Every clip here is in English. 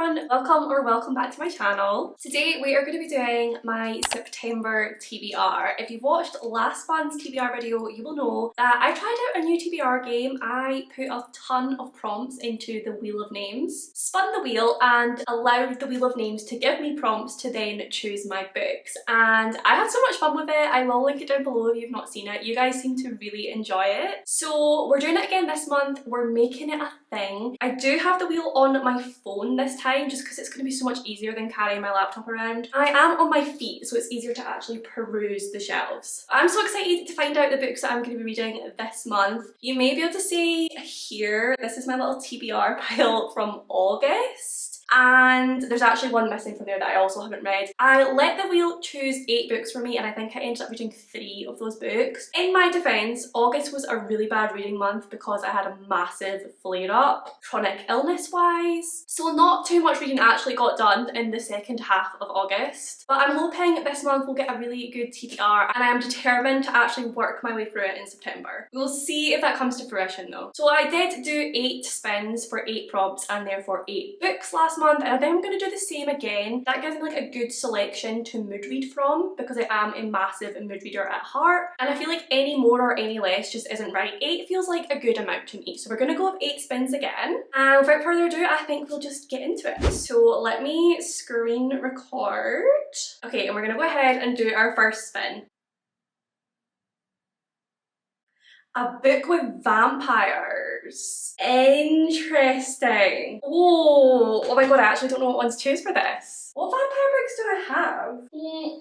everyone, welcome back to my channel. Today we are going to be doing my September TBR. If you've watched last month's TBR video, you will know that I tried out a new TBR game. I put a ton of prompts into the Wheel of Names, spun the wheel and allowed the Wheel of Names to give me prompts to then choose my books, and I had so much fun with it. I will link it down below if you've not seen it. You guys seem to really enjoy it. So we're doing it again this month. We're making it a thing. I do have the wheel on my phone this time just because it's going to be so much easier than carrying my laptop around. I am on my feet, so it's easier to actually peruse the shelves. I'm so excited to find out the books that I'm going to be reading this month. You may be able to see here, this is my little TBR pile from August. And there's actually one missing from there that I also haven't read. I let the wheel choose 8 books for me and I think I ended up reading 3 of those books. In my defence, August was a really bad reading month because I had a massive flare-up, chronic illness-wise. So not too much reading actually got done in the second half of August. But I'm hoping this month we'll get a really good TBR and I am determined to actually work my way through it in September. We'll see if that comes to fruition though. So I did do 8 spins for 8 prompts and therefore 8 books last month, and I think I'm going to do the same again. That gives me like a good selection to mood read from because I am a massive mood reader at heart, and I feel like any more or any less just isn't right. 8 feels like a good amount to me, so we're going to go with 8 spins again, and without further ado I think we'll just get into it. So let me screen record. Okay, and we're going to go ahead and do our first spin. A book with vampires. Interesting. Oh my god, I actually don't know what ones to choose for this. What vampire books do I have?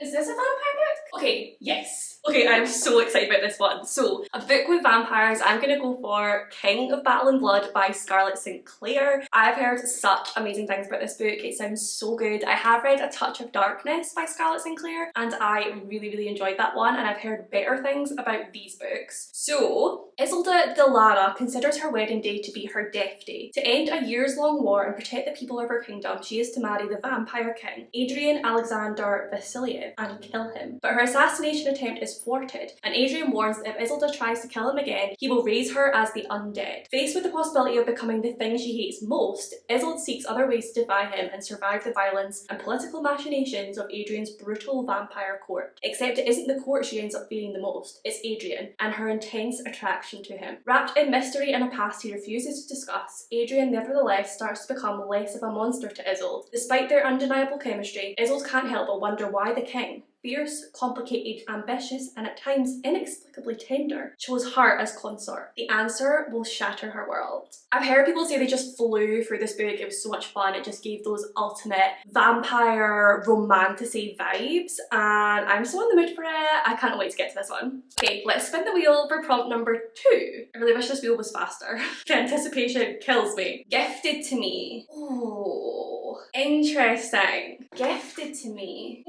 Is this a vampire book? Okay, yes. Okay, I'm so excited about this one. So, a book with vampires, I'm gonna go for King of Battle and Blood by Scarlett St. Clair. I've heard such amazing things about this book. It sounds so good. I have read A Touch of Darkness by Scarlett St. Clair and I really enjoyed that one, and I've heard better things about these books. So, Isolde de Lara considers her wedding day to be her death day. To end a years-long war and protect the people of her kingdom, she is to marry the vampire king, Adrian Alexander Vasiliev, and kill him. But her assassination attempt is thwarted, and Adrian warns that if Isolde tries to kill him again, he will raise her as the undead. Faced with the possibility of becoming the thing she hates most, Isolde seeks other ways to defy him and survive the violence and political machinations of Adrian's brutal vampire court. Except it isn't the court she ends up fearing the most, it's Adrian, and her intense attraction to him. Wrapped in mystery and a past he refuses to discuss, Adrian nevertheless starts to become less of a monster to Isolde. Despite their undeniable chemistry, Isolde can't help but wonder why the king, fierce, complicated, ambitious, and at times inexplicably tender, chose her as consort. The answer will shatter her world. I've heard people say they just flew through this book. It was so much fun. It just gave those ultimate vampire romantasy vibes, and I'm so in the mood for it. I can't wait to get to this one. Okay, let's spin the wheel for prompt number 2. I really wish this wheel was faster. The anticipation kills me. Gifted to me. Oh, interesting. Gifted to me.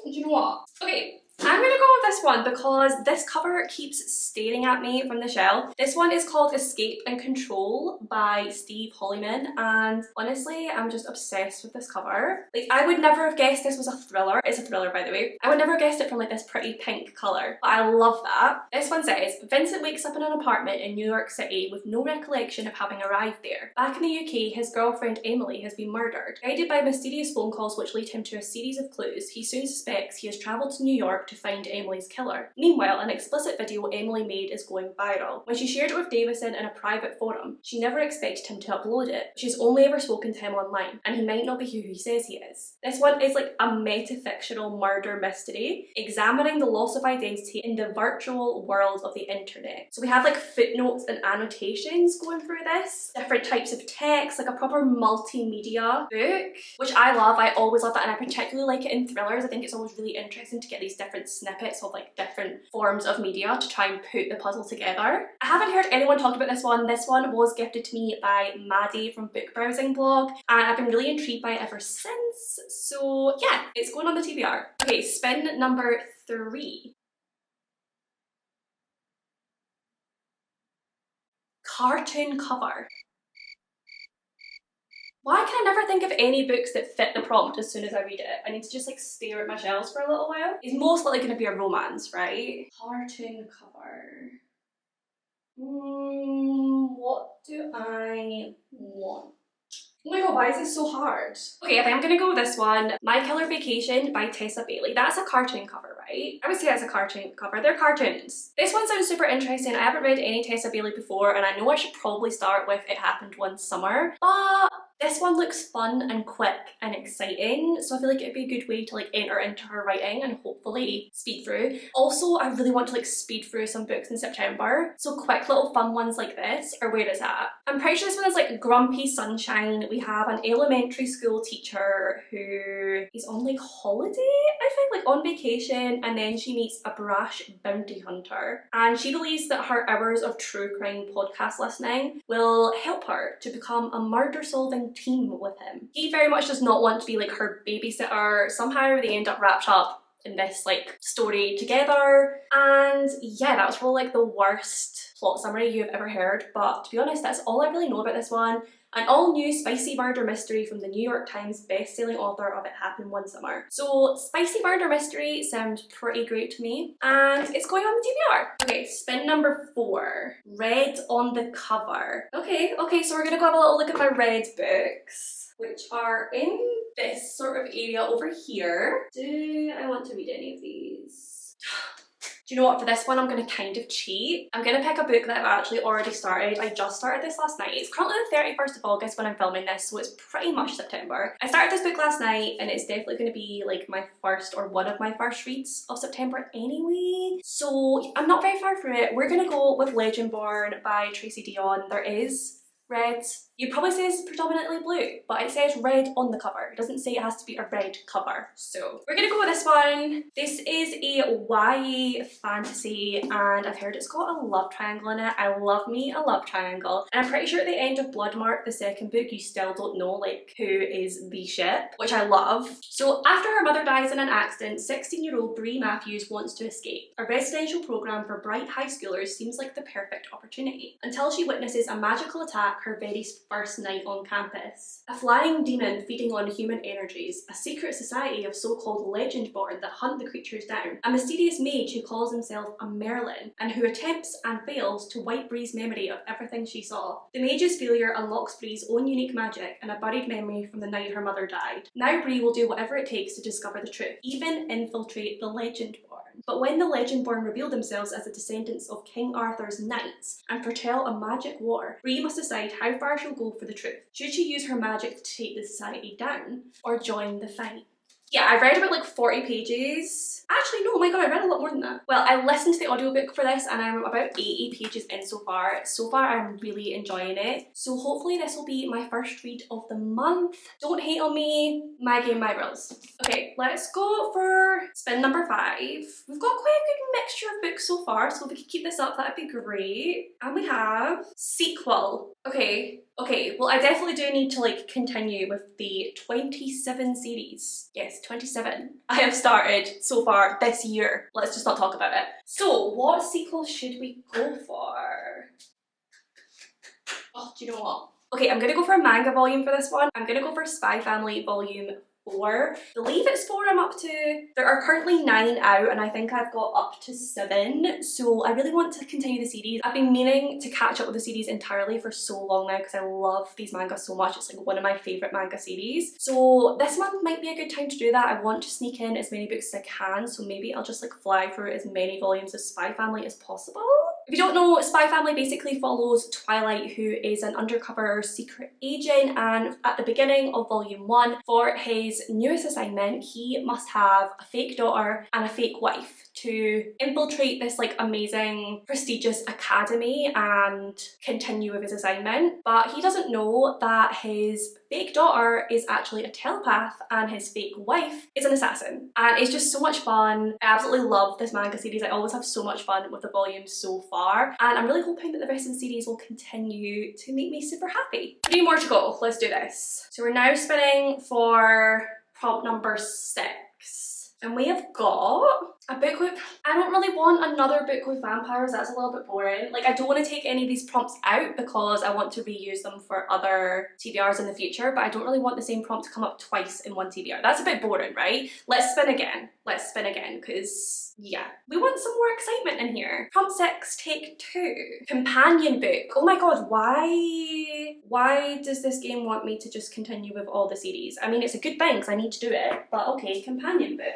Do you know what? Okay, I'm gonna go with this one because this cover keeps staring at me from the shelf. This one is called Escape and Control by Steve Hollyman, and honestly I'm just obsessed with this cover. Like, I would never have guessed this was a thriller. It's a thriller, by the way. I would never have guessed it from like this pretty pink colour, but I love that. This one says, Vincent wakes up in an apartment in New York City with no recollection of having arrived there. Back in the UK, his girlfriend Emily has been murdered. Guided by mysterious phone calls which lead him to a series of clues, he soon suspects he has travelled to New York to find Emily's killer. Meanwhile, an explicit video Emily made is going viral. When she shared it with Davison in a private forum, she never expected him to upload it. She's only ever spoken to him online, and he might not be who he says he is. This one is like a metafictional murder mystery, examining the loss of identity in the virtual world of the internet. So we have like footnotes and annotations going through this, different types of text, like a proper multimedia book, which I love. I always love that, and I particularly like it in thrillers. I think it's always really interesting to get these different snippets of like different forms of media to try and put the puzzle together. I haven't heard anyone talk about this one. This one was gifted to me by Maddie from Book Browsing Blog, and I've been really intrigued by it ever since. So yeah, it's going on the TBR. Okay, spin number 3. Cartoon cover. Why can I never think of any books that fit the prompt as soon as I read it? I need to just like stare at my shelves for a little while. It's most likely going to be a romance, right? Cartoon cover. What do I want? Oh my god, why is this so hard? Okay, I think I'm gonna go with this one. My Killer Vacation by Tessa Bailey. That's a cartoon cover, right? I would say that's a cartoon cover. They're cartoons. This one sounds super interesting. I haven't read any Tessa Bailey before, and I know I should probably start with It Happened One Summer, but this one looks fun and quick and exciting, so I feel like it'd be a good way to like enter into her writing and hopefully speed through. Also, I really want to like speed through some books in September, so quick little fun ones like this are where it's at. I'm pretty sure this one is like Grumpy Sunshine. We have an elementary school teacher who is on like holiday, I think, like on vacation, and then she meets a brash bounty hunter, and she believes that her hours of true crime podcast listening will help her to become a murder-solving team with him. He very much does not want to be like her babysitter. Somehow they end up wrapped up in this like story together, and yeah, that was probably like the worst plot summary you have ever heard, but to be honest, that's all I really know about this one. An all-new spicy murder mystery from the New York Times best-selling author of It Happened One Summer. So spicy murder mystery sounds pretty great to me, and it's going on the TBR. Okay, spin number 4. Red on the cover. Okay, so we're gonna go have a little look at my red books, which are in this sort of area over here. Do I want to read any of these? Do you know what, for this one I'm going to kind of cheat. I'm going to pick a book that I've actually already started. I just started this last night. It's currently the 31st of August when I'm filming this, so it's pretty much September. I started this book last night and it's definitely going to be like my first or one of my first reads of September anyway. So I'm not very far through it. We're going to go with Legendborn by Tracy Dion. There is red. You'd probably say it's predominantly blue, but it says red on the cover. It doesn't say it has to be a red cover. So we're gonna go with this one. This is a YA fantasy, and I've heard it's got a love triangle in it. I love me a love triangle. And I'm pretty sure at the end of Bloodmark, the second book, you still don't know like who is the ship, which I love. So after her mother dies in an accident, 16-year-old Bree Matthews wants to escape. A residential program for bright high schoolers seems like the perfect opportunity, until she witnesses a magical attack her very first night on campus. A flying demon feeding on human energies, a secret society of so-called Legendborn that hunt the creatures down, a mysterious mage who calls himself a Merlin and who attempts and fails to wipe Bree's memory of everything she saw. The mage's failure unlocks Bree's own unique magic and a buried memory from the night her mother died. Now Bree will do whatever it takes to discover the truth, even infiltrate the Legendborn. But when the Legendborn reveal themselves as the descendants of King Arthur's knights and foretell a magic war, Bree must decide how far she'll go for the truth. Should she use her magic to take the society down, or join the fight? Yeah, I read about like 40 pages. Actually, no, oh my god, I read a lot more than that. Well, I listened to the audiobook for this and I'm about 80 pages in so far. So far, I'm really enjoying it. So hopefully this will be my first read of the month. Don't hate on me, my game, my rules. Okay, let's go for spin number 5. We've got quite a good mixture of books so far, so if we could keep this up, that'd be great. And we have sequel. Okay, well I definitely do need to like continue with the 27 series. Yes, 27. I have started so far this year. Let's just not talk about it. So what sequel should we go for? Oh, do you know what? Okay, I'm gonna go for a manga volume for this one. I'm gonna go for Spy Family Volume 4. I believe it's 4 I'm up to. There are currently 9 out and I think I've got up to 7, so I really want to continue the series. I've been meaning to catch up with the series entirely for so long now because I love these mangas so much. It's like one of my favourite manga series. So this month might be a good time to do that. I want to sneak in as many books as I can, so maybe I'll just like fly through as many volumes of Spy Family as possible. If you don't know, Spy Family basically follows Twilight, who is an undercover secret agent, and at the beginning of volume 1, for his newest assignment, he must have a fake daughter and a fake wife to infiltrate this like amazing prestigious academy and continue with his assignment. But he doesn't know that his fake daughter is actually a telepath and his fake wife is an assassin. And it's just so much fun. I absolutely love this manga series. I always have so much fun with the volumes so far, and I'm really hoping that the rest of the series will continue to make me super happy. 3 more to go. Let's do this. So we're now spinning for prompt number 6. And we have got A book with... I don't really want another book with vampires, that's a little bit boring. Like, I don't want to take any of these prompts out because I want to reuse them for other TBRs in the future, but I don't really want the same prompt to come up twice in one TBR. That's a bit boring, right? Let's spin again. Let's spin again, because, yeah, we want some more excitement in here. Prompt 6, take 2. Companion book. Oh my god, why does this game want me to just continue with all the series? I mean, it's a good thing because I need to do it, but okay, companion book.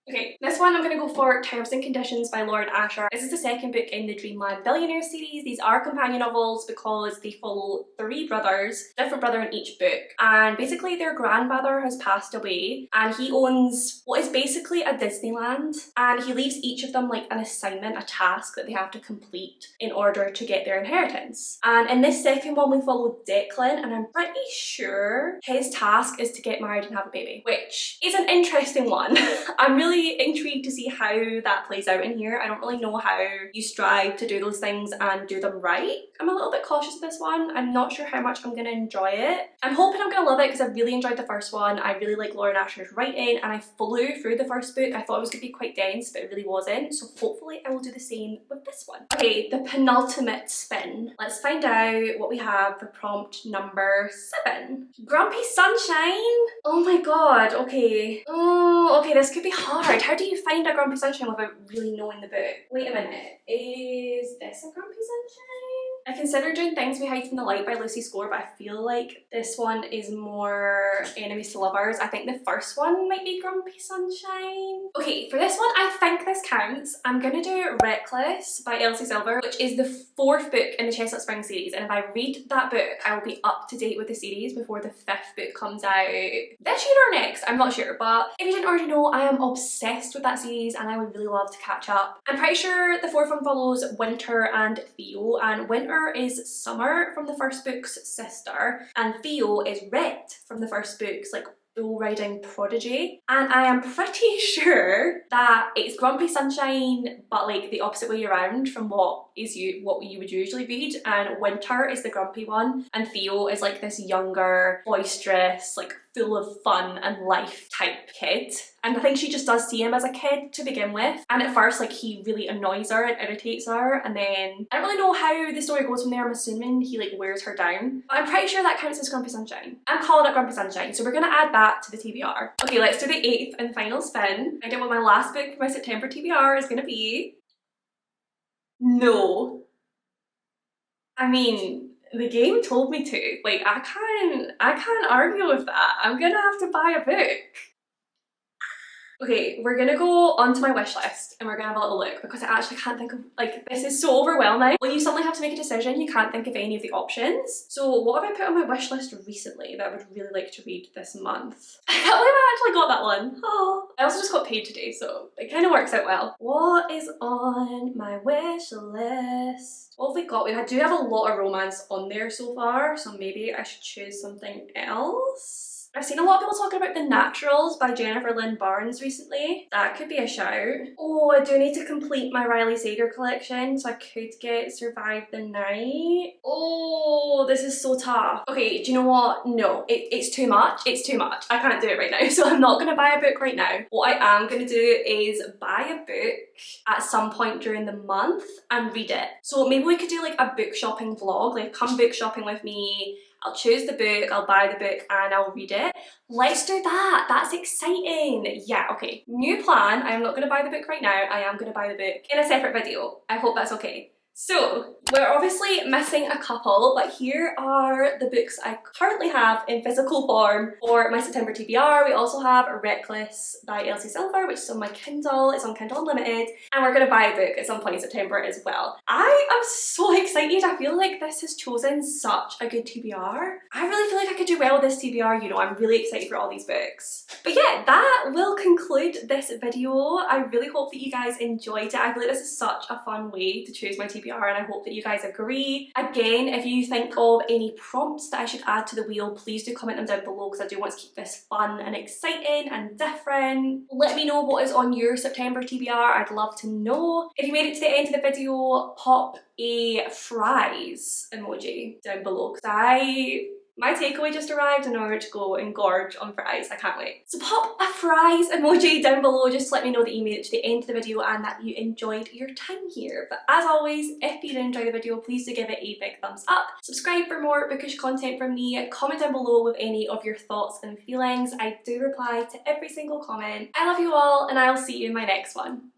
Okay, this one I'm going to go for Terms and Conditions by Lauren Asher. This is the second book in the Dreamland Billionaire series. These are companion novels because they follow 3 brothers, different brother in each book, and basically their grandfather has passed away and he owns what is basically a Disneyland, and he leaves each of them like an assignment, a task that they have to complete in order to get their inheritance. And in this second one we follow Declan, and I'm pretty sure his task is to get married and have a baby, which is an interesting one. I'm really intrigued to see how that plays out in here. I don't really know how you strive to do those things and do them right. I'm a little bit cautious of this one. I'm not sure how much I'm going to enjoy it. I'm hoping I'm going to love it because I really enjoyed the first one. I really like Lauren Asher's writing and I flew through the first book. I thought it was going to be quite dense, but it really wasn't. So hopefully I will do the same with this one. Okay, the penultimate spin. Let's find out what we have for prompt number 7. Grumpy Sunshine? Oh my god, okay. Oh, okay, this could be hard. How do you find a Grumpy Sunshine without really knowing the book? Wait a minute, is this a Grumpy Sunshine? I consider doing Things We Hide from the Light by Lucy Score, but I feel like this one is more enemies to lovers. I think the first one might be Grumpy Sunshine. Okay, for this one, I think this counts. I'm gonna do Reckless by Elsie Silver, which is the 4th book in the Chestnut Spring series, and if I read that book, I will be up to date with the series before the 5th book comes out this year or next, I'm not sure, but if you didn't already know, I am obsessed with that series and I would really love to catch up. I'm pretty sure the 4th one follows Winter and Theo, and Winter is Summer from the first book's sister, and Theo is Rhett from the first book's like bull riding prodigy, and I am pretty sure that it's Grumpy Sunshine but like the opposite way around from what you would usually read, and Winter is the grumpy one and Theo is like this younger, boisterous, like full of fun and life type kid. And I think she just does see him as a kid to begin with, and at first like he really annoys her and irritates her, and then I don't really know how the story goes from there. I'm assuming he like wears her down, but I'm pretty sure that counts as Grumpy Sunshine. I'm calling it Grumpy Sunshine, so we're gonna add that to the TBR. Okay, let's do the 8th and final spin. Find out what my last book for my September TBR is gonna be. No. I mean, the game told me to. Like, I can't argue with that. I'm gonna have to buy a book. Okay, we're gonna go onto my wish list and we're gonna have a little look because I actually can't think of, like, this is so overwhelming. When you suddenly have to make a decision, you can't think of any of the options. So what have I put on my wish list recently that I would really like to read this month? I can't believe I actually got that one. Oh. I also just got paid today, so it kind of works out well. What is on my wish list? What have we got? I do have a lot of romance on there so far, so maybe I should choose something else. I've seen a lot of people talking about The Naturals by Jennifer Lynn Barnes recently. That could be a shout. Oh, I do need to complete my Riley Sager collection, so I could get Survive the Night. Oh, this is so tough. Okay, do you know what? No, it's too much. It's too much. I can't do it right now, so I'm not going to buy a book right now. What I am going to do is buy a book at some point during the month and read it. So maybe we could do like a book shopping vlog, like come book shopping with me. I'll choose the book, I'll buy the book, and I'll read it. Let's do that. That's exciting. Yeah, okay. New plan. I'm not going to buy the book right now. I am going to buy the book in a separate video. I hope that's okay. So, we're obviously missing a couple, but here are the books I currently have in physical form for my September TBR. We also have Reckless by Elsie Silver, which is on my Kindle. It's on Kindle Unlimited, and we're going to buy a book at some point in September as well. I am so excited. I feel like this has chosen such a good TBR. I really feel like I could do well with this TBR, you know, I'm really excited for all these books. But yeah, that will conclude this video. I really hope that you guys enjoyed it. I feel like this is such a fun way to choose my TBR, and I hope that you guys agree. Again, if you think of any prompts that I should add to the wheel, please do comment them down below because I do want to keep this fun and exciting and different. Let me know what is on your September TBR. I'd love to know. If you made it to the end of the video, pop a fries emoji down below because My takeaway just arrived in order to go and gorge on fries. I can't wait. So pop a fries emoji down below just to let me know that you made it to the end of the video and that you enjoyed your time here. But as always, if you did enjoy the video, please do give it a big thumbs up. Subscribe for more bookish content from me. Comment down below with any of your thoughts and feelings. I do reply to every single comment. I love you all and I'll see you in my next one.